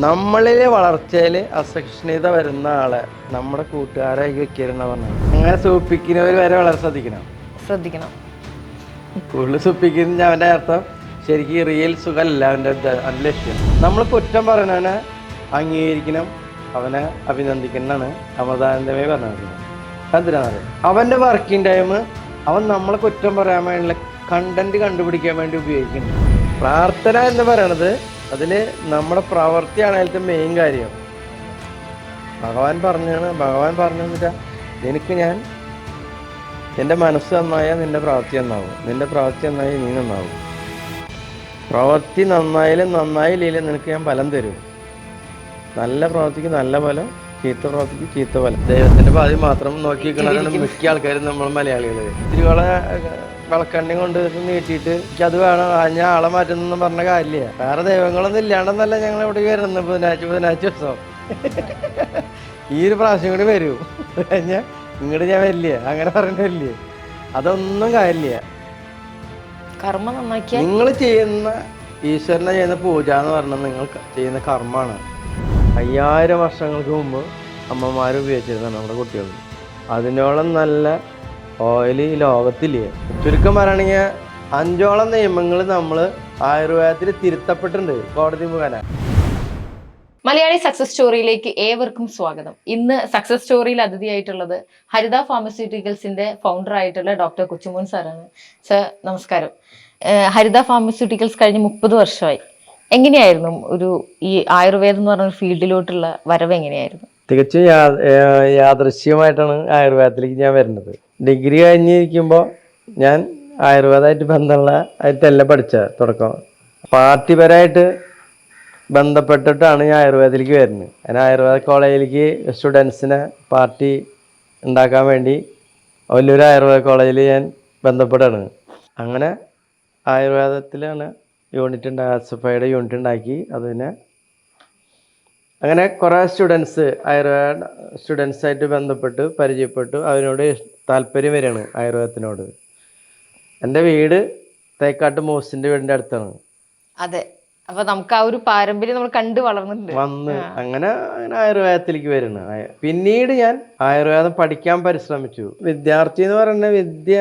നമ്മളിലെ വളർച്ചയിൽ അസഹിഷ്ണുത വരുന്ന ആളെ നമ്മുടെ കൂട്ടുകാരായി വെക്കരുന്ന പറഞ്ഞത്. അങ്ങനെ സൂപ്പിക്കുന്നവർ വരെ വളരെ ശ്രദ്ധിക്കണം. കൂടുതൽ സൂപ്പിക്കുന്ന അവൻ്റെ അർത്ഥം ശരിക്കും റിയൽ സുഖമല്ല അവൻ്റെ ലക്ഷ്യം. നമ്മൾ കുറ്റം പറയുന്നവനെ അംഗീകരിക്കണം, അവനെ അഭിനന്ദിക്കണമെന്നാണ് അവതാനന്ദമേ പറഞ്ഞത്. എന്തിനാണ് അവൻ്റെ വർക്കിംഗ് ടൈം അവൻ നമ്മളെ കുറ്റം പറയാൻ വേണ്ടിയുള്ള കണ്ടന്റ് കണ്ടുപിടിക്കാൻ വേണ്ടി ഉപയോഗിക്കുന്നു. പ്രാർത്ഥന എന്ന് പറയണത് അതിൽ നമ്മുടെ പ്രവൃത്തിയാണ് അതിലത്തെ മെയിൻ കാര്യം. ഭഗവാൻ പറഞ്ഞു വെച്ചാൽ നിനക്ക് ഞാൻ എൻ്റെ മനസ്സ് നന്നായാൽ നിൻ്റെ പ്രവൃത്തി നന്നാവും, നിൻ്റെ പ്രവൃത്തി നന്നായി നീ നന്നാവും. പ്രവൃത്തി നന്നായാലും നന്നായില്ലെങ്കിലും നിനക്ക് ഞാൻ ഫലം തരും. നല്ല പ്രവൃത്തിക്ക് നല്ല ഫലം, ചീത്ത പ്രവൃത്തിക്ക് ചീത്ത ഫലം. ദൈവത്തിൻ്റെ പാതി മാത്രം നോക്കിയിരിക്കണതാണ് മിക്ക ആൾക്കാരും നമ്മൾ മലയാളികൾ. ഇത്തിരി വിളക്കണ്ണി കൊണ്ട് നീട്ടിയിട്ട് അത് വേണം ഞാൻ ആളെ മാറ്റുന്നെന്ന് പറഞ്ഞ കാര്യമില്ല. വേറെ ദൈവങ്ങളൊന്നും ഇല്ലാണ്ടെന്നല്ല ഞങ്ങൾ ഇവിടെ വരുന്നത്. ബുധനാഴ്ച ദിവസം ഈ ഒരു പ്രാവശ്യം കൂടി വരൂ കഴിഞ്ഞാൽ ഇങ്ങോട്ട് ഞാൻ വരില്ല, അങ്ങനെ പറഞ്ഞില്ലേ. അതൊന്നും കാര്യമില്ല. കർമ്മം നന്നാക്കിയ നിങ്ങൾ ചെയ്യുന്ന ഈശ്വരനെ ചെയ്യുന്ന പൂജ എന്ന് പറഞ്ഞാൽ നിങ്ങൾ ചെയ്യുന്ന കർമ്മമാണ്. 5000 വർഷങ്ങൾക്ക് മുമ്പ് അമ്മമാർ ഉപയോഗിച്ചിരുന്നതാണ് നമ്മുടെ കുട്ടികൾ. അതിനോളം നല്ല ഓയിൽ ഈ ലോകത്തില്ലേ. ചുരുക്കം പറയുകയാണെങ്കിൽ 5ഓളം നിയമങ്ങൾ നമ്മൾ ആയുർവേദത്തിൽ തിരുത്തപ്പെട്ടിട്ടുണ്ട് കോടതി മുഖേന. മലയാളി സക്സസ് സ്റ്റോറിയിലേക്ക് ഏവർക്കും സ്വാഗതം. ഇന്ന് സക്സസ് സ്റ്റോറിയിൽ അതിഥിയായിട്ടുള്ളത് ഹരിത ഫാർമസ്യൂട്ടിക്കൽസിന്റെ ഫൗണ്ടർ ആയിട്ടുള്ള ഡോക്ടർ കൊച്ചുമോൻ സാറാണ്. സർ നമസ്കാരം. ഹരിത ഫാർമസ്യൂട്ടിക്കൽസ് കഴിഞ്ഞ് 30 വർഷമായി. എങ്ങനെയായിരുന്നു ഈ ആയുർവേദം എന്ന് പറഞ്ഞ ഫീൽഡിലോട്ടുള്ള വരവ് എങ്ങനെയായിരുന്നു? തികച്ചും യാദൃശ്യമായിട്ടാണ് ആയുർവേദത്തിലേക്ക് ഞാൻ വരുന്നത്. ഡിഗ്രി കഴിഞ്ഞിരിക്കുമ്പോൾ ഞാൻ ആയുർവേദമായിട്ട് ആയിട്ടല്ല പഠിച്ച തുടക്കം. പാർട്ടിപരമായിട്ട് ബന്ധപ്പെട്ടിട്ടാണ് ഞാൻ ആയുർവേദത്തിലേക്ക് വരുന്നത്. ഞാൻ ആയുർവേദ കോളേജിലേക്ക് സ്റ്റുഡൻസിനെ പാർട്ടി ഉണ്ടാക്കാൻ വേണ്ടി വലിയൊരു ആയുർവേദ കോളേജിൽ ഞാൻ ബന്ധപ്പെടുകയാണ്. അങ്ങനെ ആയുർവേദത്തിലാണ് ആസിഫൈഡ് യൂണിറ്റ് ഉണ്ടാക്കി. അതിനെ അങ്ങനെ കുറേ ആയുർവേദ സ്റ്റുഡൻസായിട്ട് ബന്ധപ്പെട്ട് പരിചയപ്പെട്ടു. അവരോട് താല്പര്യം വരികയാണ് ആയുർവേദത്തിനോട്. എൻ്റെ വീട് തേക്കാട്ട് മോസിൻ്റെ വീടിൻ്റെ അടുത്താണ്. അതെ, അപ്പൊ നമുക്ക് ആ ഒരു പാരമ്പര്യം നമ്മൾ കണ്ടു വളർന്നിട്ടുണ്ട്. അങ്ങനെ ആയുർവേദത്തിലേക്ക് വരുന്നത്. പിന്നീട് ഞാൻ ആയുർവേദം പഠിക്കാൻ പരിശ്രമിച്ചു. വിദ്യാർത്ഥി എന്ന് പറയുന്നത് വിദ്യ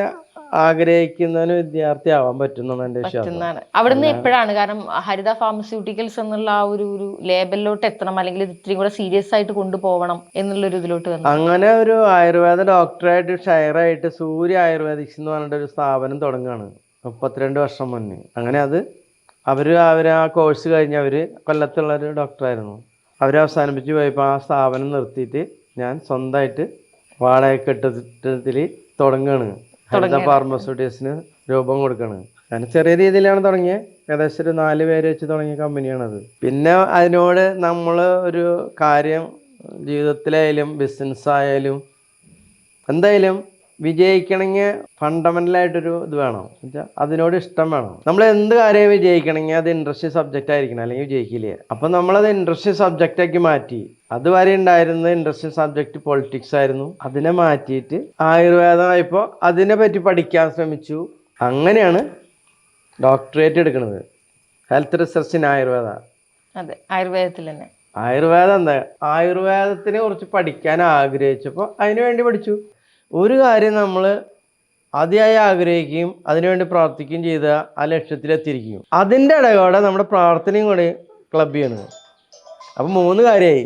ആഗ്രഹിക്കുന്നതിന് വിദ്യാർത്ഥി ആവാൻ പറ്റുന്നതാണ് എൻ്റെ വിശ്വാസം. അവിടുന്ന് എപ്പോഴാണ്, കാരണം ഹരിത ഫാർമസ്യൂട്ടിക്കൽസ് എന്നുള്ള ആ ഒരു ലേബലിലോട്ട് എത്തണം, അല്ലെങ്കിൽ ഇത്രയും കൂടെ സീരിയസ് ആയിട്ട് കൊണ്ടുപോകണം എന്നുള്ളൊരു ഇതിലോട്ട് വന്നു? അങ്ങനെ ഒരു ആയുർവേദ ഡോക്ടറായിട്ട് ഷെയറായിട്ട് സൂര്യ ആയുർവേദിക്സ് എന്ന് പറഞ്ഞിട്ട് ഒരു സ്ഥാപനം തുടങ്ങുകയാണ് 32 വർഷം മുന്നേ. അങ്ങനെ അത് അവർ ആ കോഴ്സ് കഴിഞ്ഞ് അവർ കൊല്ലത്തുള്ളൊരു ഡോക്ടറായിരുന്നു. അവർ അവസാനിപ്പിച്ച് പോയപ്പോൾ ആ സ്ഥാപനം നിർത്തിയിട്ട് ഞാൻ സ്വന്തമായിട്ട് വാടക കെട്ടിടത്തിൽ തുടങ്ങുകയാണ്. ഹരിത ഫാർമസ്യൂട്ടിക്സിന് രൂപം കൊടുക്കുകയാണ്. ഞാൻ ചെറിയ രീതിയിലാണ് തുടങ്ങിയത്. ഏകദേശം ഒരു 4 പേര് വെച്ച് തുടങ്ങിയ കമ്പനിയാണത്. പിന്നെ അതിനോട് നമ്മൾ ഒരു കാര്യം ജീവിതത്തിലായാലും ബിസിനസ്സായാലും എന്തായാലും വിജയിക്കണമെങ്കിൽ ഫണ്ടമെൻ്റലായിട്ടൊരു ഇത് വേണം. എന്നുവെച്ചാൽ അതിനോട് ഇഷ്ടം വേണം. നമ്മൾ എന്ത് കാര്യം വിജയിക്കണമെങ്കിൽ അത് ഇൻട്രസ്റ്റിംഗ് സബ്ജക്റ്റ് ആയിരിക്കണം, അല്ലെങ്കിൽ വിജയിക്കില്ല. അപ്പം നമ്മളത് ഇൻട്രസ്റ്റിംഗ് സബ്ജക്റ്റാക്കി മാറ്റി. അതുവരെ ഉണ്ടായിരുന്ന ഇൻട്രസ്റ്റിംഗ് സബ്ജക്റ്റ് പൊളിറ്റിക്സ് ആയിരുന്നു. അതിനെ മാറ്റിയിട്ട് ആയുർവേദമായപ്പോൾ അതിനെ പറ്റി പഠിക്കാൻ ശ്രമിച്ചു. അങ്ങനെയാണ് ഡോക്ടറേറ്റ് എടുക്കുന്നത്, ഹെൽത്ത് റിസർച്ച് ഇൻ ആയുർവേദ. അതെ, ആയുർവേദത്തിൽ തന്നെ. ആയുർവേദം എന്താ, ആയുർവേദത്തിനെ കുറിച്ച് പഠിക്കാൻ ആഗ്രഹിച്ചപ്പോൾ അതിനു വേണ്ടി പഠിച്ചു. ഒരു കാര്യം നമ്മൾ അതിയായി ആഗ്രഹിക്കുകയും അതിനുവേണ്ടി പ്രവർത്തിക്കുകയും ചെയ്ത ആ ലക്ഷ്യത്തിലെത്തിയിരിക്കും. അതിൻ്റെ ഇടയോടെ നമ്മുടെ പ്രാർത്ഥനയും കൂടി ക്ലബ് ചെയ്യണത്. അപ്പം 3 കാര്യമായി: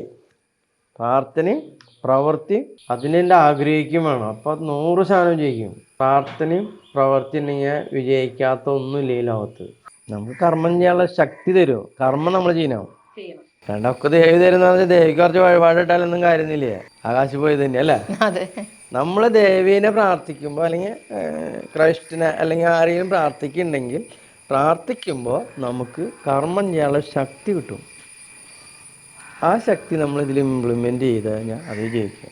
പ്രാർത്ഥനയും പ്രവൃത്തിയും അതിനെൻ്റെ ആഗ്രഹിക്കുകയും വേണം. അപ്പോൾ 100% വിജയിക്കും. പ്രാർത്ഥനയും പ്രവൃത്തി ഉണ്ടെങ്കിൽ വിജയിക്കാത്ത ഒന്നുമില്ല ഈ ലോകത്ത്. നമുക്ക് കർമ്മം ചെയ്യാനുള്ള ശക്തി തരുമോ? കർമ്മം നമ്മൾ ചെയ്യണം. രണ്ടൊക്കെ ദേവി തരുന്ന പറഞ്ഞാൽ ദേവിക്ക് കുറച്ച് വഴിപാടിട്ടാലൊന്നും കാര്യമില്ലേ, ആകാശ് പോയി തന്നെ അല്ലേ. നമ്മൾ ദേവീനെ പ്രാർത്ഥിക്കുമ്പോൾ അല്ലെങ്കിൽ ക്രൈസ്റ്റിനെ അല്ലെങ്കിൽ ആരെങ്കിലും പ്രാർത്ഥിക്കുമ്പോൾ നമുക്ക് കർമ്മം ചെയ്യാനുള്ള ശക്തി കിട്ടും. ആ ശക്തി നമ്മൾ ഇതിൽ ഇംപ്ലിമെന്റ് ചെയ്ത് കഴിഞ്ഞാൽ അത് ജയിക്കും.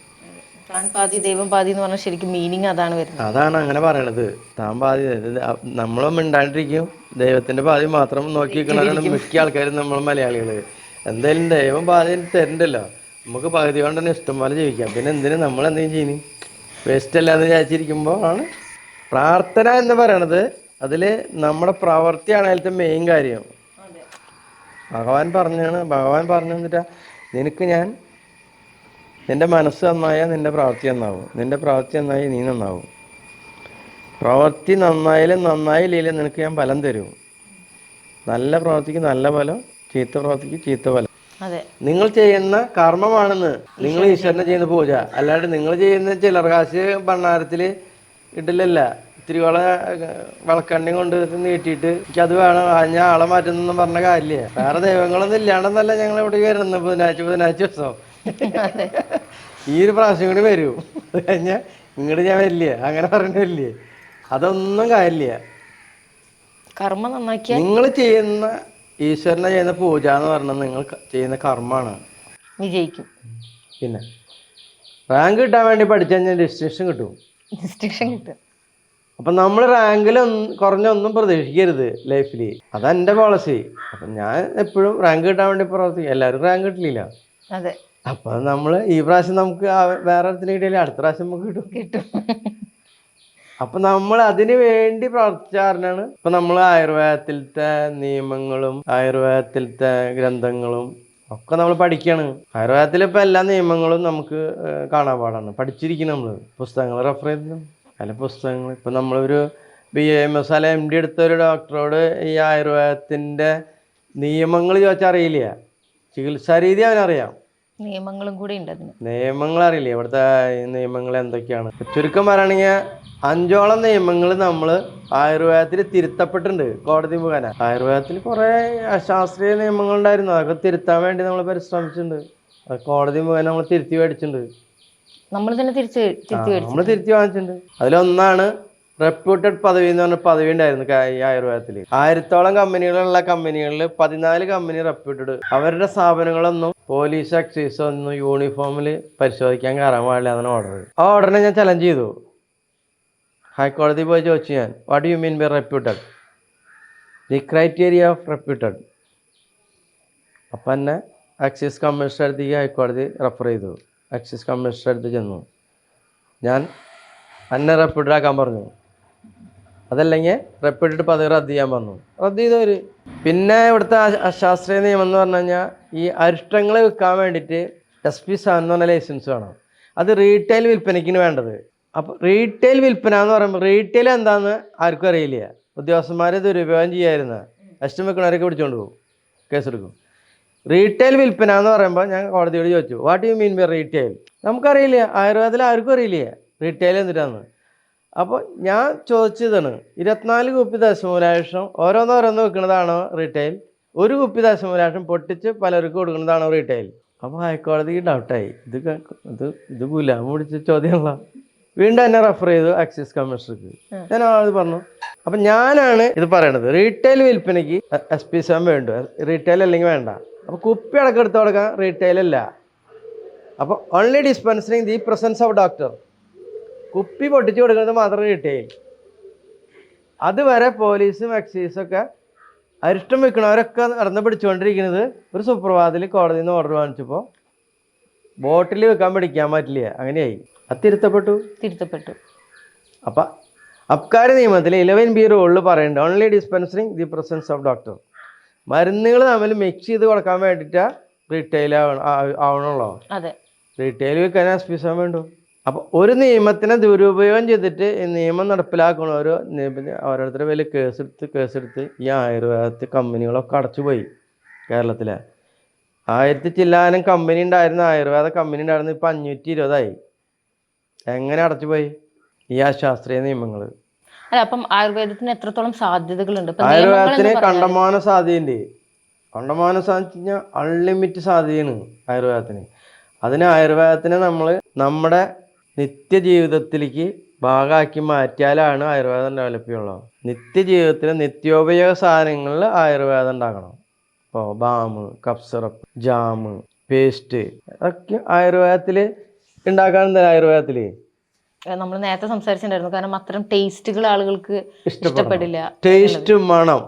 താൻ പാതി ദൈവം പാതി എന്ന് പറഞ്ഞാൽ ശരിക്കും മീനിങ് അതാണ് വരുന്നത്. അതാണ് അങ്ങനെ പറയണത്. താൻ പാതി നമ്മളും മിണ്ടാണ്ടിരിക്കും, ദൈവത്തിന്റെ പാതി മാത്രം നോക്കിയിരിക്കണതാണ് മിക്ക ആൾക്കാരും നമ്മൾ മലയാളികൾ. എന്തായാലും ദൈവം പാതി തരണ്ടല്ലോ, നമുക്ക് പകുതി കൊണ്ട് തന്നെ ഇഷ്ടം പോലെ ജീവിക്കാം. പിന്നെ എന്തിനും നമ്മൾ എന്തെങ്കിലും ചെയ്യുന്നു, വേസ്റ്റ് അല്ലാന്ന് വിചാരിച്ചിരിക്കുമ്പോൾ ആണ് പ്രാർത്ഥന എന്ന് പറയണത്. അതിൽ നമ്മുടെ പ്രവൃത്തിയാണ് അതിലത്തെ മെയിൻ കാര്യം. ഭഗവാൻ പറഞ്ഞു തന്നിട്ടാ നിനക്ക് ഞാൻ നിന്റെ മനസ്സ് നന്നായാൽ നിന്റെ പ്രവൃത്തി നന്നാവും, നിന്റെ പ്രവൃത്തി നന്നായി നീ നന്നാവും. പ്രവൃത്തി നന്നായാലും നന്നായില്ലെങ്കിലും നിനക്ക് ഞാൻ ഫലം തരും. നല്ല പ്രവൃത്തിക്ക് നല്ല ഫലം, ചീത്ത പ്രവൃത്തിക്ക് ചീത്ത ഫലം. നിങ്ങൾ ചെയ്യുന്ന കർമ്മമാണെന്ന്, നിങ്ങൾ ഈശ്വരനെ ചെയ്യുന്ന പൂജ. അല്ലാണ്ട് നിങ്ങൾ ചെയ്യുന്ന ചിലർകാശ് ഭണ്ണാരത്തില് ഇട്ടില്ലല്ല, ഇത്തിരി വിളക്കണ്ണി കൊണ്ട് നീട്ടിയിട്ട് എനിക്കത് വേണം, ഞാൻ ആളെ മാറ്റുന്നെന്നും പറഞ്ഞ കാര്യമില്ല. വേറെ ദൈവങ്ങളൊന്നും ഇല്ലാണ്ടെന്നല്ല ഞങ്ങൾ ഇവിടെ വരുന്നത്. ബുധനാഴ്ച ദിവസം ഈ ഒരു പ്രാവശ്യം കൂടി വരൂ, അത് കഴിഞ്ഞാൽ ഇങ്ങോട്ട് ഞാൻ വരില്ല, അങ്ങനെ പറഞ്ഞില്ലേ. അതൊന്നും കാര്യമില്ല. കർമ്മം നന്നാക്കിയാൽ നിങ്ങൾ ചെയ്യുന്ന ഈശ്വരനെ ചെയ്യുന്ന പൂജ എന്ന് പറഞ്ഞാൽ നിങ്ങൾ ചെയ്യുന്ന കർമ്മമാണ്, വിജയിക്കും. പിന്നെ റാങ്ക് കിട്ടാൻ വേണ്ടി പഠിച്ചു കഴിഞ്ഞാൽ ഡിസ്റ്റിങ്ഷൻ കിട്ടും. അപ്പം നമ്മൾ റാങ്കിൽ കുറഞ്ഞൊന്നും പ്രതീക്ഷിക്കരുത് ലൈഫിൽ. അതെൻ്റെ പോളിസി. അപ്പം ഞാൻ എപ്പോഴും റാങ്ക് കിട്ടാൻ വേണ്ടി പ്രവർത്തിക്കും. എല്ലാവരും റാങ്ക് കിട്ടില്ല. അപ്പം നമ്മൾ ഈ പ്രാവശ്യം നമുക്ക് വേറെ ഇടത്തിന് കിട്ടിയാലേ അടുത്ത പ്രാവശ്യം നമുക്ക് കിട്ടും. അപ്പം നമ്മൾ അതിന് വേണ്ടി പ്രവർത്തിച്ചാറിനാണ് ഇപ്പം നമ്മൾ ആയുർവേദത്തിലത്തെ നിയമങ്ങളും ആയുർവേദത്തിലത്തെ ഗ്രന്ഥങ്ങളും ഒക്കെ നമ്മൾ പഠിക്കുകയാണ്. ആയുർവേദത്തിൽ ഇപ്പം എല്ലാ നിയമങ്ങളും നമുക്ക് കാണാൻ പാടാണ്, പഠിച്ചിരിക്കും. നമ്മൾ പുസ്തകങ്ങൾ റെഫർ ചെയ്തു, പല പുസ്തകങ്ങൾ. ഇപ്പം നമ്മളൊരു BAMS അല്ല MD എടുത്ത ഒരു ഡോക്ടറോട് ഈ ആയുർവേദത്തിൻ്റെ നിയമങ്ങൾ ചോദിച്ചാൽ അറിയില്ല, ചികിത്സാ രീതി അവനറിയാം, നിയമങ്ങളും കൂടി ഉണ്ട് അതിന്. നിയമങ്ങൾ അറിയില്ല, ഇവിടുത്തെ നിയമങ്ങൾ എന്തൊക്കെയാണ്. ചുരുക്കം പറയുകയാണെങ്കിൽ 5ഓളം നിയമങ്ങൾ നമ്മൾ ആയുർവേദത്തിൽ തിരുത്തപ്പെട്ടിട്ടുണ്ട് കോടതി മുഖേന. ആയുർവേദത്തിൽ കുറേ അശാസ്ത്രീയ നിയമങ്ങളുണ്ടായിരുന്നു, അതൊക്കെ തിരുത്താൻ വേണ്ടി നമ്മൾ പരിശ്രമിച്ചിട്ടുണ്ട്. കോടതി മുഖേന നമ്മൾ തിരുത്തി മേടിച്ചിട്ടുണ്ട്, നമ്മൾ തിരുത്തി വാങ്ങിച്ചിട്ടുണ്ട്. അതിലൊന്നാണ് റെപ്യൂട്ടഡ് പദവി എന്ന് പറഞ്ഞ പദവി ഉണ്ടായിരുന്നു ഈ ആയുർവേദത്തിൽ. 1000ഓളം കമ്പനികളുള്ള കമ്പനികളിൽ 14 കമ്പനി റെപ്യൂട്ടഡ്. അവരുടെ സ്ഥാപനങ്ങളൊന്നും പോലീസ് എക്സൈസോ ഒന്നും യൂണിഫോമിൽ പരിശോധിക്കാൻ കയറാൻ പാടില്ല എന്നാണ് ഓർഡർ. ആ ഓർഡറിനെ ഞാൻ ചലഞ്ച് ചെയ്തു. ഹൈക്കോടതി പോയി ചോദിച്ചു ഞാൻ, what you mean by reputed, the criteria of reputed. അപ്പം എന്നെ എക്സൈസ് കമ്മീഷണർ അടുത്തേക്ക് ഹൈക്കോടതി റെഫർ ചെയ്തു. എക്സൈസ് കമ്മീഷണർ അടുത്ത് ചെന്നു, ഞാൻ എന്നെ റെപ്യൂട്ടഡ് ആക്കാൻ പറഞ്ഞു, അതല്ലെങ്കിൽ റെപ്യൂട്ടഡ് പദവി റദ്ദ് ചെയ്യാൻ പറഞ്ഞു. റദ്ദ് ചെയ്തവർ. പിന്നെ ഇവിടുത്തെ അശാസ്ത്രീയ നിയമം എന്ന് പറഞ്ഞു കഴിഞ്ഞാൽ ഈ അരിഷ്ടങ്ങൾ വിൽക്കാൻ വേണ്ടിയിട്ട് SP7 എന്ന് പറഞ്ഞ ലൈസൻസ് വേണം. അത് റീറ്റെയിൽ വിൽപ്പനയ്ക്കാണ് വേണ്ടത്. അപ്പോൾ റീറ്റെയിൽ വിൽപ്പന എന്ന് പറയുമ്പോൾ റീറ്റെയിൽ എന്താണെന്ന് ആർക്കും അറിയില്ല. ഉദ്യോഗസ്ഥന്മാർ ദുരുപയോഗം ചെയ്യാതിരുന്ന അഷ്ടം വെക്കണവരൊക്കെ പിടിച്ചുകൊണ്ട് പോകും, കേസെടുക്കും. റീറ്റെയിൽ വിൽപ്പന എന്ന് പറയുമ്പോൾ ഞാൻ കോടതിയോട് ചോദിച്ചു, what you mean by retail. നമുക്കറിയില്ല, ആയുർവേദത്തിൽ ആർക്കും അറിയില്ല റീറ്റെയിൽ എന്തിട്ടാന്ന്. അപ്പോൾ ഞാൻ ചോദിച്ചതാണ്, 24 കുപ്പി ദശമൂലാക്ഷം ഓരോന്നോരോന്ന് വെക്കുന്നതാണോ റീറ്റെയിൽ, ഒരു കുപ്പി ദശമൂലാക്ഷം പൊട്ടിച്ച് പലർക്കും കൊടുക്കുന്നതാണോ റീറ്റെയിൽ. അപ്പോൾ ഹൈക്കോടതിക്ക് ഡൗട്ടായി, ഇത് ഗുലാം പിടിച്ച ചോദ്യമുള്ള. വീണ്ടും എന്നെ റെഫർ ചെയ്തു എക്സൈസ് കമ്മീഷണർക്ക്. ഞാൻ അത് പറഞ്ഞു. അപ്പം ഞാനാണ് ഇത് പറയണത്, റീറ്റെയിൽ വിൽപ്പനയ്ക്ക് SP7 വേണ്ടു, റീറ്റെയിൽ അല്ലെങ്കിൽ വേണ്ട. അപ്പോൾ കുപ്പി അടക്കം എടുത്ത് കൊടുക്കാൻ റീറ്റെയിൽ അല്ല. അപ്പോൾ only dispensing the presence of doctor, കുപ്പി പൊട്ടിച്ച് കൊടുക്കുന്നത് മാത്രം റീറ്റെയിൽ. അതുവരെ പോലീസും എക്സൈസൊക്കെ അരിഷ്ടം വെക്കണവരൊക്കെ നടന്ന് പിടിച്ചുകൊണ്ടിരിക്കുന്നത്. ഒരു സുപ്രഭാതത്തിൽ കോടതിയിൽ നിന്ന് ഓർഡർ വാങ്ങിച്ചപ്പോൾ ബോട്ടിൽ വെക്കാൻ പഠിക്കാൻ പറ്റില്ല, അങ്ങനെയായി. അത് തിരുത്തപ്പെട്ടു. അപ്പം അബ്കാരി നിയമത്തിൽ 11B റൂളിൽ പറയുന്നുണ്ട്, only dispensing the presence of doctor. മരുന്നുകൾ തമ്മിൽ മിക്സ് ചെയ്ത് കൊടുക്കാൻ വേണ്ടിയിട്ടാണ് റീറ്റെയിൽ ആവണുള്ളൂ. റീറ്റെയിൽ വെക്കാൻ SP7 വേണ്ടു. അപ്പോൾ ഒരു നിയമത്തിനെ ദുരുപയോഗം ചെയ്തിട്ട് ഈ നിയമം നടപ്പിലാക്കണവരോ ഓരോരുത്തരുടെ പേരിൽ കേസെടുത്ത് ഈ ആയുർവേദത്തിൽ കമ്പനികളൊക്കെ അടച്ചുപോയി. കേരളത്തിലെ 1000 ചില്ലാനം കമ്പനി ഉണ്ടായിരുന്ന ആയുർവേദ കമ്പനി ഉണ്ടായിരുന്ന ഇപ്പം 520ആയി. എങ്ങനെ അടച്ചുപോയി? ഈ അശാസ്ത്രീയ നിയമങ്ങൾ. അപ്പം ആയുർവേദത്തിന് എത്രത്തോളം സാധ്യതകളുണ്ട്? ആയുർവേദത്തിന് കണ്ടമാന സാധ്യതയുണ്ട്. കണ്ടമാന സാധ്യത അൺലിമിറ്റ് സാധ്യതയാണ് ആയുർവേദത്തിന്. അതിന് ആയുർവേദത്തിനെ നമ്മൾ നമ്മുടെ നിത്യജീവിതത്തിലേക്ക് ഭാഗമാക്കി മാറ്റിയാലാണ് ആയുർവേദം ഡെവലപ്പ് ചെയ്യുള്ളൂ. നിത്യജീവിതത്തിൽ നിത്യോപയോഗ സാധനങ്ങളിൽ ആയുർവേദം ഉണ്ടാക്കണം. ഇപ്പോൾ balm, cough syrup, jam, paste അതൊക്കെ ആയുർവേദത്തിൽ ഉണ്ടാക്കാൻ. ആയുർവേദത്തിൽ നമ്മൾ നേരത്തെ സംസാരിച്ചിട്ടുണ്ടായിരുന്നു, കാരണം അത്തരം ടേസ്റ്റുകൾ ആളുകൾക്ക് ഇഷ്ടപ്പെടില്ല. ടേസ്റ്റും മണം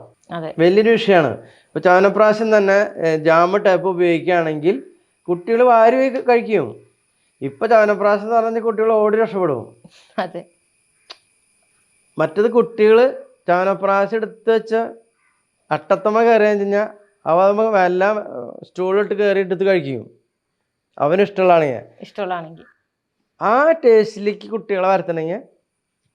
വലിയൊരു വിഷയമാണ്. ഇപ്പോൾ ചവനപ്രാശം തന്നെ ജാമ് ടൈപ്പ് ഉപയോഗിക്കുകയാണെങ്കിൽ കുട്ടികൾ വാരി കഴിക്കും. ഇപ്പൊ ചവനപ്രാശം എന്ന് പറഞ്ഞാൽ കുട്ടികൾ ഓടി രക്ഷപ്പെടും. മറ്റത് കുട്ടികൾ ചവനപ്രാശം എടുത്ത് വെച്ച അട്ടത്തമ്മ കയറി കഴിഞ്ഞാൽ അപ്പോൾ നമുക്ക് വല്ല സ്റ്റൂളിട്ട് കയറി എടുത്ത് കഴിക്കും, ഇഷ്ടമുള്ളതാണെങ്കിൽ. ആ ടേസ്റ്റിലേക്ക് കുട്ടികളെ വരുത്തണമെങ്കിൽ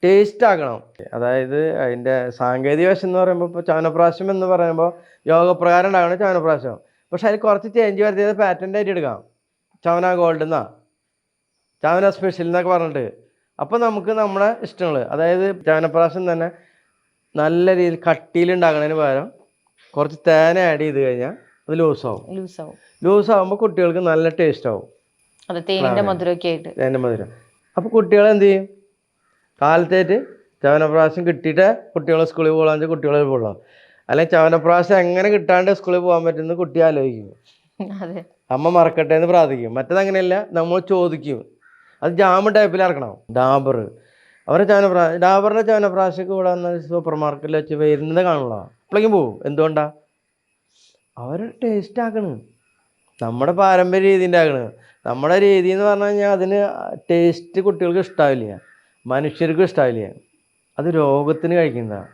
ടേസ്റ്റ് ആക്കണം. അതായത് അതിൻ്റെ സാങ്കേതിക വശം എന്ന് പറയുമ്പോൾ ഇപ്പോൾ ചവനപ്രാശം എന്ന് പറയുമ്പോൾ യോഗപ്രകാരം ഉണ്ടാകണം ചവനപ്രാശം. പക്ഷെ അതിൽ കുറച്ച് ചേഞ്ച് വരുത്തിയത് പാറ്റൻ്റ് ആയിട്ട് എടുക്കാം. ചവന ഗോൾഡ് എന്നാ, ചവന സ്പെഷ്യൽ എന്നൊക്കെ പറഞ്ഞിട്ട്. അപ്പോൾ നമുക്ക് നമ്മുടെ ഇഷ്ടങ്ങൾ, അതായത് ചവനപ്രാശം തന്നെ നല്ല രീതിയിൽ കട്ടിയിൽ ഉണ്ടാക്കുന്നതിന് പകരം കുറച്ച് തേന ആഡ് ചെയ്ത് കഴിഞ്ഞാൽ അത് ലൂസാവുമ്പോൾ കുട്ടികൾക്ക് നല്ല ടേസ്റ്റ് ആവും. തേനിൻ്റെ മധുരം. അപ്പോൾ കുട്ടികൾ എന്ത് ചെയ്യും, കാലത്തേറ്റ് ചവനപ്രാശം കിട്ടിയിട്ട് കുട്ടികൾ സ്കൂളിൽ പോകാൻ വെച്ചാൽ കുട്ടികളെ പോകാം. അല്ലെങ്കിൽ ചവനപ്രാശം എങ്ങനെ കിട്ടാണ്ട് സ്കൂളിൽ പോകാൻ പറ്റുന്ന കുട്ടി ആലോചിക്കും, അമ്മ മറക്കട്ടെ എന്ന് പ്രാർത്ഥിക്കും. മറ്റേത് അങ്ങനെയല്ല, നമ്മൾ ചോദിക്കും. അത് ജാമ് ടൈപ്പിൽ ഇറക്കണം. ഡാബറിൻ്റെ ചവനപ്രാശമൊക്കെ ഇവിടെ വന്ന സൂപ്പർ മാർക്കറ്റിൽ വെച്ച് വരുന്നത് കാണുള്ളൂ, അപ്പോഴേക്കും പോവും. എന്തുകൊണ്ടാണ്? അവർ ടേസ്റ്റ് ആക്കണ്, നമ്മുടെ പാരമ്പര്യ രീതിൻ്റെ ആക്കണ്. നമ്മുടെ രീതി എന്ന് പറഞ്ഞു കഴിഞ്ഞാൽ അതിന് ടേസ്റ്റ് കുട്ടികൾക്ക് ഇഷ്ടാവില്ല, മനുഷ്യർക്കും ഇഷ്ടാവില്ല. അത് രോഗത്തിന് കഴിക്കുന്നതാണ്.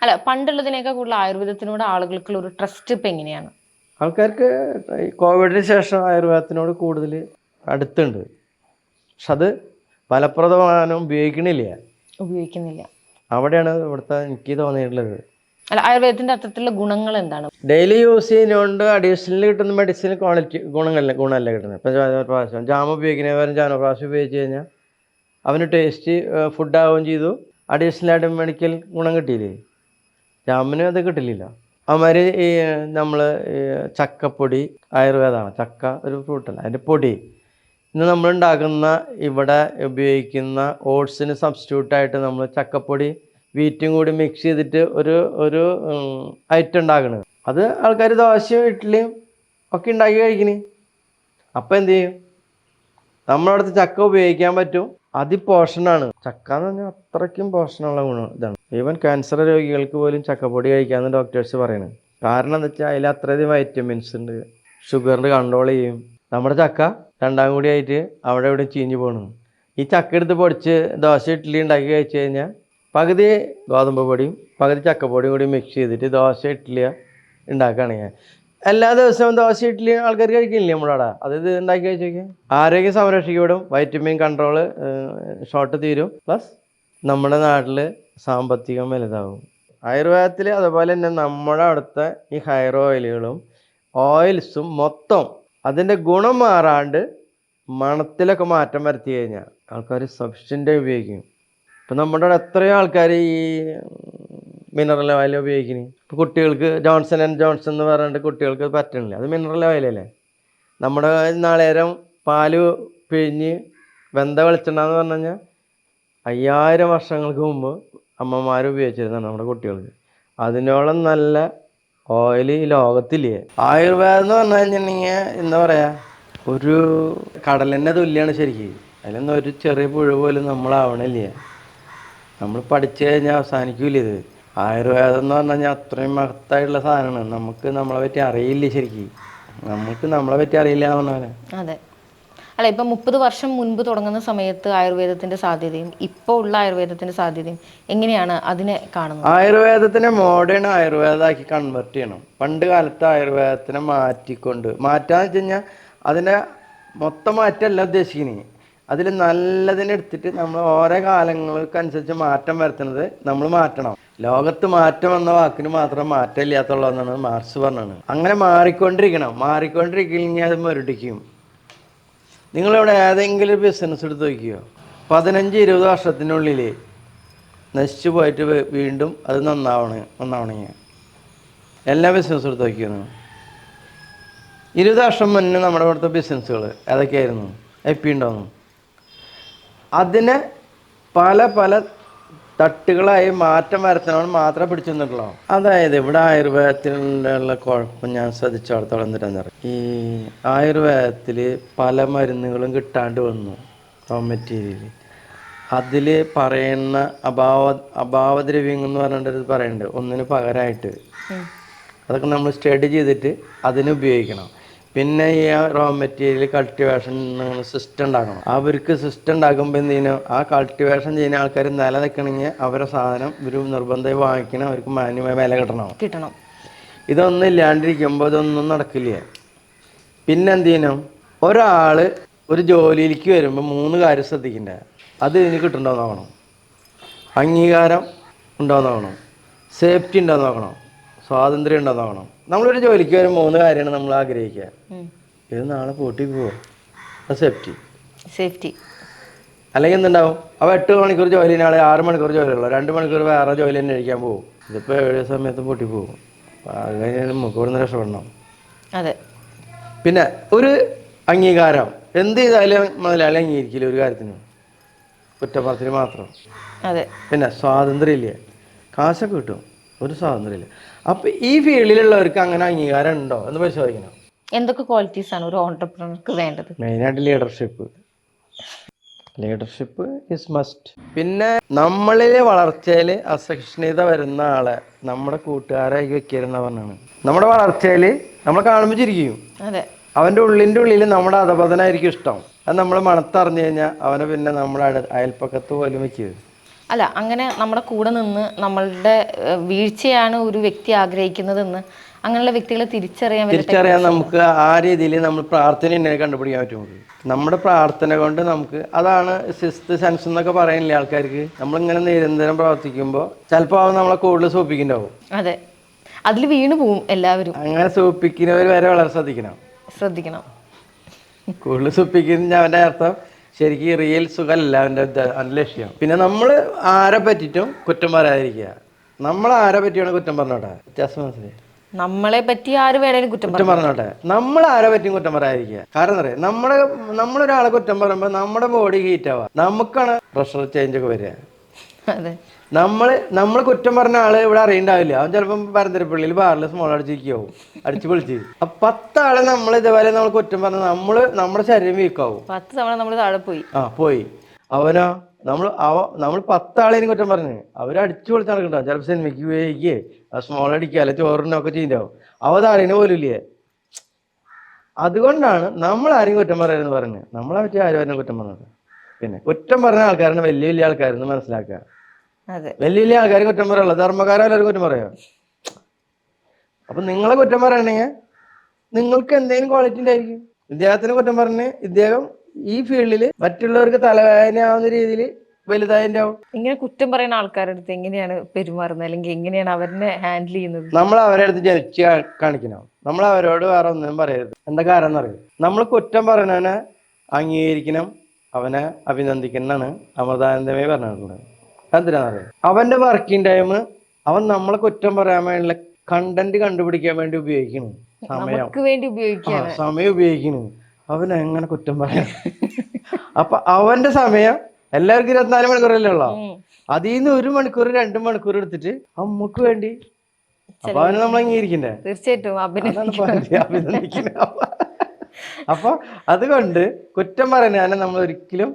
അല്ല, പണ്ടുള്ളതിനേക്കാൾ കൂടുതൽ ആയുർവേദത്തിനോട് ആളുകൾക്കുള്ള ഒരു ട്രസ്റ്റ് ഇപ്പം എങ്ങനെയാണ്? ആൾക്കാർക്ക് കോവിഡിന് ശേഷം ആയുർവേദത്തിനോട് കൂടുതൽ അടുത്തുണ്ട്. പക്ഷെ അത് ഫലപ്രദമാനം ഉപയോഗിക്കുന്നില്ല. അവിടെയാണ് ഇവിടുത്തെ എനിക്ക് തോന്നിയിട്ടുള്ളത്. അല്ല, ആയുർവേദത്തിന്റെ അത്തരത്തിലുള്ള ഗുണങ്ങൾ എന്താണ്? ഡെയിലി യൂസ് ചെയ്യുന്നതുകൊണ്ട് അഡീഷണൽ കിട്ടുന്ന മെഡിസിൻ ഗുണമല്ല കിട്ടുന്നത്. ഇപ്പം ചവനപ്രാശം ജാമ ഉപയോഗിക്കുന്നവരും ചവനപ്രാശം ഉപയോഗിച്ച് കഴിഞ്ഞാൽ അവന് ടേസ്റ്റ് ഫുഡാവുകയും ചെയ്തു, അഡീഷണലായിട്ട് മെഡിക്കൽ ഗുണം കിട്ടിയില്ലേ. ജാമിന് അത് കിട്ടില്ല. അവന്മാർ ഈ നമ്മൾ ചക്കപ്പൊടി, ആയുർവേദമാണ്, ചക്ക ഒരു ഫ്രൂട്ടല്ല, അതിൻ്റെ പൊടി ഇന്ന് നമ്മളുണ്ടാക്കുന്ന ഇവിടെ ഉപയോഗിക്കുന്ന ഓട്സിന് സബ്സ്റ്റിറ്റ്യൂട്ടായിട്ട് നമ്മൾ ചക്കപ്പൊടി വീറ്റും കൂടി മിക്സ് ചെയ്തിട്ട് ഒരു ഐറ്റം ഉണ്ടാക്കണത്. അത് ആൾക്കാർ ദോശയും ഇഡ്ഡലിയും ഒക്കെ ഉണ്ടാക്കി കഴിക്കണേ. അപ്പം എന്ത് ചെയ്യും, നമ്മളടുത്ത് ചക്ക ഉപയോഗിക്കാൻ പറ്റും, അതിപോഷനാണ്. ചക്ക എന്ന് പറഞ്ഞാൽ അത്രയ്ക്കും പോഷണമുള്ള ഇതാണ്. ഈവൻ ക്യാൻസർ രോഗികൾക്ക് പോലും ചക്കപ്പൊടി കഴിക്കാമെന്ന് ഡോക്ടേഴ്സ് പറയുന്നത്. കാരണം എന്താ വെച്ചാൽ അതിൽ അത്രയധികം വൈറ്റമിൻസ് ഉണ്ട്, ഷുഗറിന് കൺട്രോൾ ചെയ്യും. നമ്മുടെ ചക്ക രണ്ടാം കൂടി ആയിട്ട് അവിടെ ഇവിടെ ചീഞ്ഞു പോകണം. ഈ ചക്ക എടുത്ത് പൊടിച്ച് ദോശ ഇഡ്ഡലി ഉണ്ടാക്കി കഴിച്ച് കഴിഞ്ഞാൽ പകുതി ഗോതമ്പ് പൊടിയും പകുതി ചക്കപ്പൊടിയും കൂടി മിക്സ് ചെയ്തിട്ട് ദോശ ഇഡ്ഡലി ഉണ്ടാക്കുകയാണെങ്കിൽ എല്ലാ ദിവസവും ദോശ ഇഡ്ഡലി ആൾക്കാർ കഴിക്കില്ലേ നമ്മളവിടെ. അത് ഇത് ഉണ്ടാക്കി കഴിച്ച് നോക്കിയാൽ ആരോഗ്യം സംരക്ഷിക്കപ്പെടും, വൈറ്റമിൻ കൺട്രോള് ഷോർട്ട് തീരും, പ്ലസ് നമ്മുടെ നാട്ടിൽ സാമ്പത്തികം വലുതാവും. ആയുർവേദത്തിൽ അതുപോലെ തന്നെ നമ്മുടെ അവിടുത്തെ ഈ ഹെയർ ഓയിൽസും മൊത്തം അതിൻ്റെ ഗുണം മാറാണ്ട് മണത്തിലൊക്കെ മാറ്റം വരുത്തി കഴിഞ്ഞാൽ ആൾക്കാർ സഫിഷ്യൻ്റായി ഉപയോഗിക്കും. ഇപ്പം നമ്മുടെ അവിടെ എത്രയോ ആൾക്കാർ ഈ മിനറൽ ഓയിൽ ഉപയോഗിക്കുന്നത്. ഇപ്പോൾ കുട്ടികൾക്ക് ജോൺസൺ ആൻഡ് ജോൺസൺ എന്ന് പറഞ്ഞിട്ട് കുട്ടികൾക്ക് പറ്റണില്ല, അത് മിനറൽ ഓയിലല്ലേ. നമ്മുടെ നാളേരം പാല് പിഴിഞ്ഞ് വെന്ത വെളിച്ചെണ്ണ എന്ന് പറഞ്ഞു കഴിഞ്ഞാൽ 5000 വർഷങ്ങൾക്ക് മുമ്പ് അമ്മമാർ ഉപയോഗിച്ചിരുന്നതാണ് നമ്മുടെ കുട്ടികൾക്ക്. അതിനോളം നല്ല ഓയിൽ ഈ ലോകത്തില്ലേ. ആയുർവേദം എന്ന് പറഞ്ഞു കഴിഞ്ഞിട്ടുണ്ടെങ്കിൽ എന്താ പറയുക, ഒരു കടലിൻ്റെ തുല്യമാണ് ശരിക്കും. അതിലൊന്നും ഒരു ചെറിയ പുഴ പോലും നമ്മളാവണില്ലേ. നമ്മൾ പഠിച്ചു കഴിഞ്ഞാൽ അവസാനിക്കൂല ഇത്. ആയുർവേദം എന്ന് പറഞ്ഞു കഴിഞ്ഞാൽ അത്രയും മഹത്തായിട്ടുള്ള സാധനമാണ്. നമുക്ക് നമ്മളെ പറ്റി അറിയില്ല ശരിക്കും, നമ്മളെ പറ്റി അറിയില്ല എന്ന് പറഞ്ഞാൽ. അതെ. അല്ല, ഇപ്പം 30 വർഷം മുൻപ് തുടങ്ങുന്ന സമയത്ത് ആയുർവേദത്തിന്റെ സാധ്യതയും ഇപ്പോൾ ഉള്ള ആയുർവേദത്തിന്റെ സാധ്യതയും എങ്ങനെയാണ് അതിനെ കാണുന്നത്? ആയുർവേദത്തിനെ മോഡേൺ ആയുർവേദമാക്കി കൺവെർട്ട് ചെയ്യണം. പണ്ട് കാലത്ത് ആയുർവേദത്തിനെ മാറ്റാന്ന് വെച്ച് കഴിഞ്ഞാൽ അതിനെ മൊത്തം മാറ്റമല്ല ഉദ്ദേശിക്കുന്നത്. അതിൽ നല്ലതിനെടുത്തിട്ട് നമ്മൾ ഓരോ കാലങ്ങൾക്കനുസരിച്ച് മാറ്റം വരുത്തുന്നത് നമ്മൾ മാറ്റണം. ലോകത്ത് മാറ്റം എന്ന വാക്കിന് മാത്രം മാറ്റം ഇല്ലാത്തുള്ളതെന്നാണ് മാർക്സ് പറഞ്ഞത്. അങ്ങനെ മാറിക്കൊണ്ടിരിക്കുകയെങ്കിൽ അത് മുരടിക്കും. നിങ്ങളിവിടെ ഏതെങ്കിലും ബിസിനസ് എടുത്ത് നോക്കിയോ, 15-20 വർഷത്തിനുള്ളിൽ നശിച്ചു പോയിട്ട് വീണ്ടും അത് നന്നാവണമെങ്കിൽ എല്ലാ ബിസിനസ്സും എടുത്ത് നോക്കിയാണ്. 20 വർഷം മുന്നേ നമ്മുടെ ഇവിടുത്തെ ബിസിനസ്സുകൾ ഏതൊക്കെയായിരുന്നു? ഉണ്ടോന്നു അതിനെ പല തട്ടുകളായി മാറ്റം വരുത്തണമെന്ന് മാത്രമേ പിടിച്ചു നിന്നിട്ടുള്ളൂ. അതായത് ഇവിടെ ആയുർവേദത്തിലുള്ള കുഴപ്പം ഞാൻ ശ്രദ്ധിച്ചിടത്തോളം എന്തിനാന്ന് പറയും, ഈ ആയുർവേദത്തിൽ പല മരുന്നുകളും കിട്ടാണ്ട് വന്നു. റോ മെറ്റീരിയൽ അതിൽ പറയുന്ന അഭാവദ്രവ്യങ്ങൾ എന്ന് പറഞ്ഞിട്ട് പറയുന്നുണ്ട്, ഒന്നിന് പകരമായിട്ട്. അതൊക്കെ നമ്മൾ സ്റ്റഡി ചെയ്തിട്ട് അതിന് ഉപയോഗിക്കണം. പിന്നെ ഈ റോ മെറ്റീരിയൽ കൾട്ടിവേഷൻ സിസ്റ്റം ഉണ്ടാക്കണം. അവർക്ക് സിസ്റ്റം ഉണ്ടാക്കുമ്പോൾ എന്ത് ചെയ്യണം, ആ കൾട്ടിവേഷൻ ചെയ്യുന്ന ആൾക്കാർ നിലനിൽക്കണമെങ്കിൽ അവരുടെ സാധനം ഒരു നിർബന്ധമായി വാങ്ങിക്കണം, അവർക്ക് മാന്യമായ വില കിട്ടണം. ഇതൊന്നും ഇല്ലാണ്ടിരിക്കുമ്പോൾ ഇതൊന്നും നടക്കില്ല. പിന്നെ എന്ത് ചെയ്യണം, ഒരാൾ ഒരു ജോലിയിലേക്ക് വരുമ്പോൾ 3 കാര്യം ശ്രദ്ധിക്കണ്ടേ. അത് ഇതിന് കിട്ടുന്നുണ്ടോ നോക്കണം, അംഗീകാരം ഉണ്ടോ നോക്കണം, സേഫ്റ്റി ഉണ്ടോ നോക്കണം, സ്വാതന്ത്ര്യം ഉണ്ടോ നോക്കണം. നമ്മളൊരു ജോലിക്ക് വരും 3 കാര്യമാണ് നമ്മൾ ആഗ്രഹിക്കുക. ഇത് നാളെ പൂട്ടി പോവോ, അത് സേഫ്റ്റി. അല്ലെങ്കിൽ എന്തുണ്ടാവും, അപ്പോൾ 8 മണിക്കൂർ ജോലി, നാളെ 6 മണിക്കൂർ ജോലിയുള്ളൂ, 2 മണിക്കൂർ വേറെ ജോലി തന്നെ കഴിക്കാൻ പോകും. ഇതിപ്പോൾ 7 സമയത്ത് പൊട്ടി പോകും. അത് കഴിഞ്ഞാൽ നമുക്ക് ഇവിടുന്ന് രക്ഷപ്പെടണം. അതെ. പിന്നെ ഒരു അംഗീകാരം, എന്ത് ചെയ്താലും മുതലാളി അംഗീകരിക്കില്ല ഒരു കാര്യത്തിനും, കുറ്റപ്പുറത്തിന് മാത്രം. അതെ. പിന്നെ സ്വാതന്ത്ര്യം ഇല്ല, കാശൊക്കെ കിട്ടും, ഒരു സ്വാതന്ത്ര്യം ഇല്ല. അപ്പം ഈ ഫീൽഡിലുള്ളവർക്ക് അങ്ങനെ അംഗീകാരം ഉണ്ടോ എന്ന് പരിശോധിക്കണം. എന്തൊക്കെ ക്വാളിറ്റീസ് ആണ് ഒരു ഓൺടർപ്രണർക്ക് വേണ്ടത്? മെയിനായിട്ട് ലീഡർഷിപ്പ് ഈസ് മസ്റ്റ്. പിന്നെ നമ്മളിലെ വളർച്ചയിൽ അസഹിഷ്ണുത വരുന്ന ആളെ നമ്മുടെ കൂട്ടുകാരായി വെക്കരുന്ന പറഞ്ഞാണ്. നമ്മുടെ വളർച്ചയിൽ നമ്മൾ കാണുമ്പോൾ ചിരിക്കും. അതെ. അവൻ്റെ ഉള്ളിൽ നമ്മുടെ അധപതനായിരിക്കും ഇഷ്ടം. അത് നമ്മൾ മണത്തറിഞ്ഞു കഴിഞ്ഞാൽ അവനെ പിന്നെ നമ്മുടെ അയൽപ്പക്കത്ത് പോലും വെക്കരുത്. അല്ല, അങ്ങനെ നമ്മുടെ കൂടെ നിന്ന് നമ്മളുടെ വീഴ്ചയാണ് ഒരു വ്യക്തി ആഗ്രഹിക്കുന്നതെന്ന് അങ്ങനെയുള്ള വ്യക്തികളെ തിരിച്ചറിയാൻ നമുക്ക് ആ രീതിയിൽ നമ്മൾ പ്രാർത്ഥന തന്നെ കണ്ടുപിടിക്കാൻ പറ്റും. നമ്മുടെ പ്രാർത്ഥന കൊണ്ട് നമുക്ക്, അതാണ് സിക്സ്ത് സെൻസ് എന്നൊക്കെ പറയുന്നില്ല ആൾക്കാർക്ക്. നമ്മളിങ്ങനെ നിരന്തരം പ്രവർത്തിക്കുമ്പോൾ ചിലപ്പോൾ അവൻ നമ്മളെ കൂടുതൽ സൂപ്പിക്കുന്നുണ്ടാവും. അതെ, അതിൽ വീണു പോവും എല്ലാവരും. അങ്ങനെ സൂപ്പിക്കുന്നവർ വരെ വളരെ ശ്രദ്ധിക്കണം. കൂടുതൽ സൂപ്പിക്കുന്ന അവൻ്റെ അർത്ഥം ശരിക്കും റിയൽ സുഖമല്ല അവൻ്റെ ലക്ഷ്യം. പിന്നെ നമ്മൾ ആരെ പറ്റിയിട്ടും കുറ്റം പറയാതിരിക്കുക. നമ്മൾ ആരെ പറ്റിയാണ് കുറ്റം പറഞ്ഞോട്ടെ, വ്യത്യാസം മനസ്സിലായി. നമ്മളെ പറ്റി ആര് വേണേലും കുറ്റം പറഞ്ഞോട്ടെ, നമ്മൾ ആരെ പറ്റിയും കുറ്റം പറയാതിരിക്കുക. കാരണം എന്താ പറയുക, നമ്മളൊരാളെ കുറ്റം പറയുമ്പോൾ നമ്മുടെ ബോഡി ഹീറ്റ് ആവുക, നമുക്കാണ് പ്രഷർ ചേഞ്ച് ഒക്കെ വരിക. അതെ. നമ്മൾ കുറ്റം പറഞ്ഞ ആള് ഇവിടെ അറിയണ്ടാവില്ല. അവൻ ചിലപ്പം പരന്തരപ്പള്ളിയിൽ ബാറിൽ സ്മോൾ അടിച്ചിരിക്കാവും, അടിച്ചു പൊളിച്ച്. 10 ആളെ നമ്മൾ ഇതേപോലെ നമ്മൾ കുറ്റം പറഞ്ഞ നമ്മുടെ ശരീരം വീക്കാവും. 10 തവണ നമ്മൾ താഴെ പോയി. അവനോ നമ്മൾ 10 ആളെയും കുറ്റം പറഞ്ഞു അവരടിച്ചു പൊളിച്ച് നടക്കണ്ടാവും. ചിലപ്പോൾ സിനിമയ്ക്ക് ഉപയോഗിക്കേ സ്മോൾ അടിക്കുക, അല്ലെ ചോറിനൊക്കെ ചെയ്യുന്നുണ്ടാവും. താഴേനെ പോലും ഇല്ലേ. അതുകൊണ്ടാണ് നമ്മൾ ആരെയും കുറ്റം പറയരുതെന്ന് പറഞ്ഞു. നമ്മളെ പറ്റി ആരും ആരും കുറ്റം പറഞ്ഞത്. പിന്നെ കുറ്റം പറഞ്ഞ ആൾക്കാരാണ് വലിയ ആൾക്കാരെന്ന് മനസ്സിലാക്കുക. വലിയ ആൾക്കാർ കുറ്റം പറയുള്ളൂ, ധർമ്മക്കാരെല്ലാവരും കുറ്റം പറയാം. അപ്പൊ നിങ്ങളെ കുറ്റം പറയണെങ്കിൽ നിങ്ങൾക്ക് എന്തെങ്കിലും ക്വാളിറ്റി ഉണ്ടായിരിക്കും. ഇദ്ദേഹത്തിന് കുറ്റം പറഞ്ഞ് ഇദ്ദേഹം ഈ ഫീൽഡിൽ മറ്റുള്ളവർക്ക് തലവേദനയാവുന്ന രീതിയിൽ വലുതായതിന്റെ ആവും. ഇങ്ങനെ കുറ്റം പറയുന്ന ആൾക്കാരുടെ അടുത്ത് എങ്ങനെയാണ് പെരുമാറുന്നത്, അല്ലെങ്കിൽ എങ്ങനെയാണ് അവരെ ഹാൻഡിൽ ചെയ്യുന്നത്? നമ്മൾ അവരെ അടുത്ത് ജനിച്ച് കാണിക്കണം. നമ്മൾ അവരോട് വേറെ ഒന്നും പറയരുത്. എന്താ കാരണം എന്നറിയും, നമ്മൾ കുറ്റം പറയുന്നവനെ അംഗീകരിക്കണം, അവനെ അഭിനന്ദിക്കണമെന്നാണ് അമൃതാനന്ദമേ പറഞ്ഞിട്ടുള്ളത്. എന്തിനാണെന്നറിയാം, അവന്റെ വർക്കിംഗ് ടൈം അവൻ നമ്മളെ കുറ്റം പറയാൻ വേണ്ടിയുള്ള കണ്ടന്റ് കണ്ടുപിടിക്കാൻ വേണ്ടി ഉപയോഗിക്കണം. സമയം ഉപയോഗിക്കണം. അവൻ എങ്ങനെ കുറ്റം പറയാം. അപ്പൊ അവന്റെ സമയം എല്ലാവർക്കും 24 മണിക്കൂറല്ലേ ഉള്ളോ, അതിൽ നിന്ന് 1 മണിക്കൂർ 2 മണിക്കൂർ എടുത്തിട്ട് നമുക്ക് വേണ്ടി. അപ്പൊ അവന് നമ്മൾ അംഗീകരിക്കണ്ടേ? തീർച്ചയായിട്ടും അഭിനന്ദിക്കണം. അപ്പൊ അതുകൊണ്ട് കുറ്റം പറയാൻ നമ്മൾ ഒരിക്കലും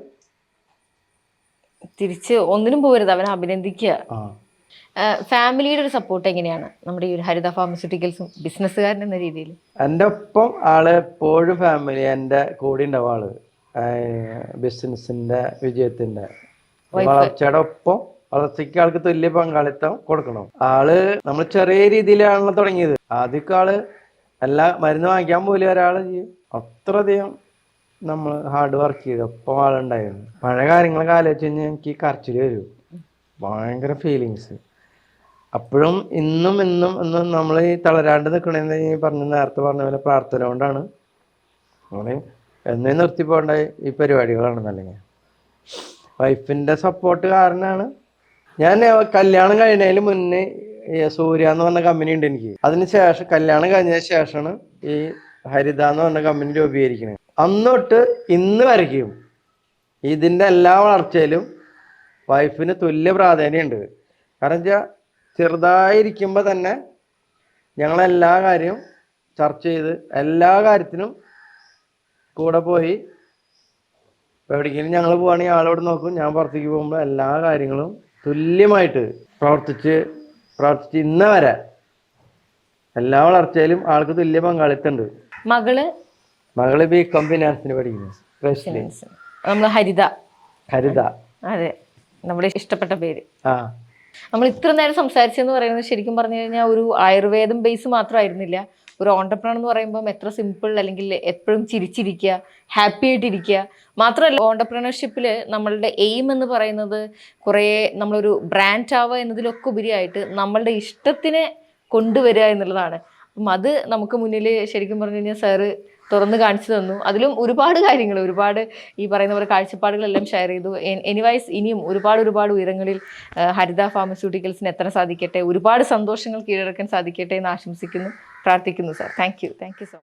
തിരിച്ച് ഒന്നിനും പോകരുത്, അവനെ അഭിനന്ദിക്കുക. ഫാമിലിയുടെ ഒരു സപ്പോർട്ട് എങ്ങനെയാണ് നമ്മുടെ ഈ ഒരു ഹരിത ഫാർമസ്യൂട്ടിക്കൽസും ബിസിനസ്സുകാരൻ എന്ന രീതിയിൽ? എൻ്റെ ഒപ്പം ആള് എപ്പോഴും ഫാമിലി എൻ്റെ കൂടെ ഉണ്ടാവും. ആള് ബിസിനസിന്റെ വിജയത്തിന്റെ വളർച്ചയുടെ ഒപ്പം വളർച്ചയ്ക്ക് ആൾക്ക് തുല്യ പങ്കാളിത്തം കൊടുക്കണം. ആള് നമ്മൾ ചെറിയ രീതിയിലാണല്ലോ തുടങ്ങിയത്. ആദ്യമൊക്കെ ആള് എല്ലാ മരുന്ന് വാങ്ങിക്കാൻ പോലും ഒരാള് ചെയ്യും. അത്രയധികം നമ്മൾ ഹാർഡ് വർക്ക് ചെയ്ത് ഒപ്പം ആളുണ്ടായിരുന്നു. പഴയ കാര്യങ്ങളൊക്കെ ആലോചിച്ച് കഴിഞ്ഞാൽ എനിക്ക് കരച്ചിൽ വരും, ഭയങ്കര ഫീലിങ്സ്. അപ്പോഴും ഇന്നും നമ്മൾ ഈ തളരാണ്ട് നിൽക്കണമെന്ന് നേരത്തെ പറഞ്ഞ പോലെ പ്രാർത്ഥന കൊണ്ടാണ്. നമ്മൾ എന്നേ നിർത്തിപ്പോണ്ട ഈ പരിപാടികളാണെന്നല്ലെങ്കിൽ വൈഫിൻ്റെ സപ്പോർട്ട് കാരണമാണ്. ഞാൻ കല്യാണം കഴിഞ്ഞതിന് മുന്നേ സൂര്യ എന്ന് പറഞ്ഞ കമ്പനി ഉണ്ട് എനിക്ക്. അതിന് ശേഷം കല്യാണം കഴിഞ്ഞതിന് ശേഷമാണ് ഈ ഹരിത എന്ന് പറഞ്ഞ കമ്പനി രൂപീകരിക്കുന്നത്. അന്നൊട്ട് ഇന്ന് വരയ്ക്കും ഇതിൻ്റെ എല്ലാ വളർച്ചയിലും വൈഫിന് തുല്യ പ്രാധാന്യമുണ്ട്. കാരണം വെച്ചാൽ ചെറുതായിരിക്കുമ്പോൾ തന്നെ ഞങ്ങളെല്ലാ കാര്യവും ചർച്ച ചെയ്ത് എല്ലാ കാര്യത്തിനും കൂടെ പോയി. എവിടേക്കെങ്കിലും ഞങ്ങൾ പോവുകയാണെങ്കിൽ ആളോട് നോക്കും, ഞാൻ പുറത്തേക്ക് പോകുമ്പോൾ എല്ലാ കാര്യങ്ങളും തുല്യമായിട്ട് പ്രവർത്തിച്ച് ഇന്ന വരെ എല്ലാ വളർച്ചയിലും ആൾക്ക് തുല്യ പങ്കാളിത്തമുണ്ട്. മകള് ബികോം ഫിനാൻസിന് പഠിക്കുന്നു. ഹരിത. ഹരിത, അതെ, നമ്മുടെ ഇഷ്ടപ്പെട്ട പേര്. നമ്മൾ ഇത്ര നേരം സംസാരിച്ചെന്ന് പറയുന്നത് ശരിക്കും പറഞ്ഞു കഴിഞ്ഞാൽ ഒരു ആയുർവേദം ബേസ് മാത്രമായിരുന്നില്ല. ഒരു ഓണ്ടർപ്രണർ എന്ന് പറയുമ്പോൾ എത്ര സിമ്പിൾ, അല്ലെങ്കിൽ എപ്പോഴും ചിരിച്ചിരിക്കുക, ഹാപ്പി ആയിട്ടിരിക്കുക. മാത്രമല്ല ഓണ്ടർപ്രണർഷിപ്പിൽ നമ്മളുടെ എയിം എന്ന് പറയുന്നത് കുറേ നമ്മളൊരു ബ്രാൻഡ് ആവുക എന്നതിലൊക്കെ ഉപരിയായിട്ട് നമ്മളുടെ ഇഷ്ടത്തിനെ കൊണ്ടുവരിക എന്നുള്ളതാണ്. അപ്പം അത് നമുക്ക് മുന്നിൽ ശരിക്കും പറഞ്ഞു കഴിഞ്ഞാൽ സാറ് തുറന്ന് കാണിച്ചു തന്നു. അതിലും ഒരുപാട് കാര്യങ്ങൾ, ഒരുപാട് ഈ പറയുന്ന പോലെ കാഴ്ചപ്പാടുകളെല്ലാം ഷെയർ ചെയ്തു. എനിവൈസ് ഇനിയും ഒരുപാട് ഉയരങ്ങളിൽ ഹരിത ഫാർമസ്യൂട്ടിക്കൽസിന് എത്താൻ സാധിക്കട്ടെ, ഒരുപാട് സന്തോഷങ്ങൾ കീഴടക്കാൻ സാധിക്കട്ടെ എന്ന് ആശംസിക്കുന്നു, പ്രാർത്ഥിക്കുന്നു sir. Thank you so much.